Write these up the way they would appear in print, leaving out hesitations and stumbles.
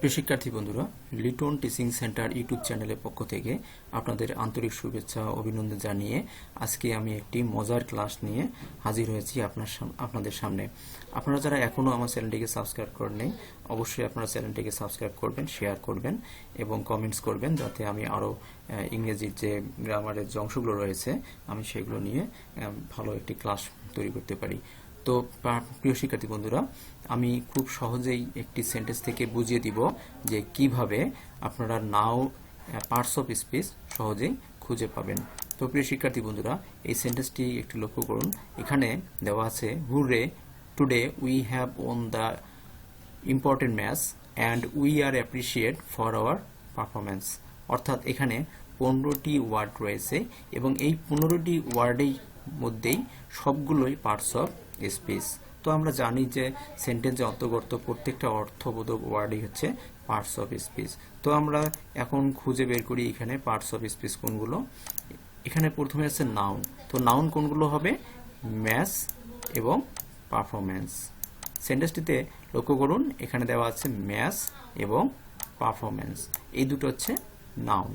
প্রিয় শিক্ষার্থী বন্ধুরা, লিটন টিচিং সেন্টার ইউটিউব চ্যানেলের পক্ষ থেকে আপনাদের আন্তরিক শুভেচ্ছা ও অভিনন্দন জানিয়ে আজকে আমি একটি মজার ক্লাস নিয়ে হাজির হয়েছি আপনাদের সামনে। আপনারা যারা এখনও আমার চ্যানেলটিকে সাবস্ক্রাইব করেননি, অবশ্যই আপনারা চ্যানেলটিকে সাবস্ক্রাইব করবেন, শেয়ার করবেন এবং কমেন্টস করবেন, যাতে আমি আরও ইংরেজির যে গ্রামারের যে অংশগুলো রয়েছে আমি সেগুলো নিয়ে ভালো একটি ক্লাস তৈরি করতে পারি। তো প্রিয় শিক্ষার্থী বন্ধুরা, আমি খুব সহজেই একটি সেন্টেন্স থেকে বুঝিয়ে দিব যে কিভাবে আপনারা নাও পার্টস অফ স্পিচ সহজেই খুঁজে পাবেন। তো প্রিয় শিক্ষার্থী বন্ধুরা, এই সেন্টেন্সটি একটু লক্ষ্য করুন। এখানে দেওয়া আছে, hurray, today we have won the important match and we are appreciate for our performance. অর্থাৎ এখানে 15টি ওয়ার্ড রয়েছে এবং এই 15টি ওয়ার্ডের মধ্যেই সবগুলোই পার্টস অফ স্পিচ। তো আমরা জানি যে সেন্টেন্সে অন্তর্গত প্রত্যেকটা অর্থবোধক ওয়ার্ডই হচ্ছে পার্টস অফ স্পিচ। তো আমরা এখন খুঁজে বের করি এখানে পার্টস অফ স্পিচ কোনগুলো। এখানে প্রথমে আছে নাউন। তো নাউন কোনগুলো হবে? ম্যাচ এবং পারফরমেন্স। সেন্টেন্সটিতে লক্ষ্য করুন, এখানে দেওয়া আছে ম্যাচ এবং পারফরমেন্স, এই দুটো হচ্ছে নাউন।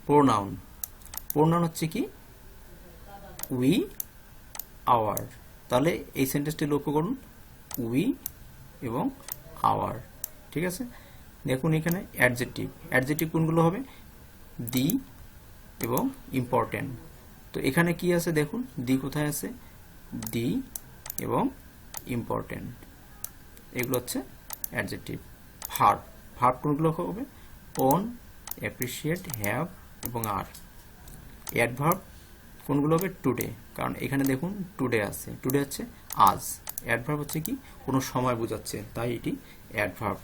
প্রোনাউন। প্রোনাউন হচ্ছে কি? We, our. তাহলে এই সেন্টেন্সটি লক্ষ্য করুন, উই এবং আওয়ার। ঠিক আছে, দেখুন এখানে অ্যাডজেক্টিভ। অ্যাডজেক্টিভ কোনগুলো হবে? দি এবং ইম্পর্টেন্ট। তো এখানে কি আছে দেখুন, দি কোথায় আছে? দি এবং ইম্পর্টেন্ট, এগুলো হচ্ছে অ্যাডজেক্টিভ। ভার্ব। ভার্ব কোনগুলো হবে? ওন, অ্যাপ্রিসিয়েট, হ্যাভ এবং আর। অ্যাডভার্ব কোনগুলো হবে? টুডে, কারণ এখানে দেখুন টুডে আছে, টুডে হচ্ছে আজ। অ্যাডভার্ব হচ্ছে কি? কোনো সময় বোঝাচ্ছে, তাই এটি অ্যাডভার্ব।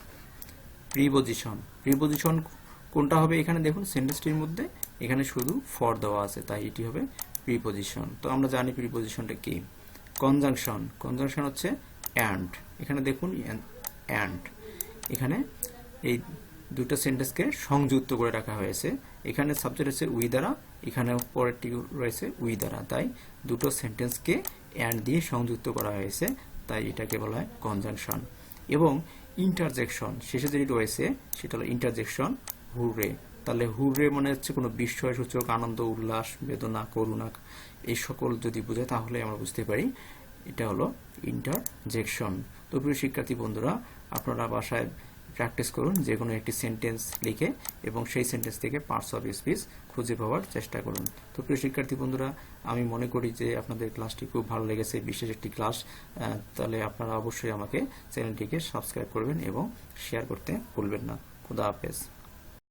প্রিপজিশন। প্রিপজিশন কোনটা হবে? এখানে দেখুন সেন্টেন্সটির মধ্যে এখানে শুধু ফর দেওয়া আছে, তাই এটি হবে প্রিপজিশন। তো আমরা জানি প্রিপজিশনটা কি। কনজাংশন। কনজাংশন হচ্ছে অ্যান্ড। এখানে দেখুন অ্যান্ড, এখানে এই দুটো সেন্টেন্সকে সংযুক্ত করে রাখা হয়েছে। এখানে সাবজেক্ট হচ্ছে উই দ্বারা, এখানে পরেরটি রয়েছে উই দ্বারা, তাই দুটো সেন্টেন্সকে অ্যান্ড দিয়ে সংযুক্ত করা হয়েছে, তাই এটাকে বলা হয় কনজাংশন। এবং ইন্টারজেকশন, শেষে যেটি রয়েছে সেটা হলো ইন্টারজেকশন, হুররে। তাহলে হুররে মানে হচ্ছে কোনো বিস্ময় সূচক, আনন্দ, উল্লাস, বেদনা, করুণা, এই সকল যদি বোঝায় তাহলে আমরা বুঝতে পারি এটা হলো ইন্টারজেকশন। তো প্রিয় শিক্ষার্থী বন্ধুরা, আপনারা বাসায় প্র্যাকটিস করুন যে কোনো একটি সেন্টেন্স লিখে এবং সেই সেন্টেন্স থেকে পার্টস অফ স্পিচ খুঁজে পাওয়ার চেষ্টা করুন। তো প্রিয় শিক্ষার্থী বন্ধুরা, আমি মনে করি যে আপনাদের ক্লাসটি খুব ভালো লেগেছে, বিশেষ একটি ক্লাস। তাহলে আপনারা অবশ্যই আমাকে চ্যানেলটিকে সাবস্ক্রাইব করবেন এবং শেয়ার করতে ভুলবেন না। খুদা হাফেজ।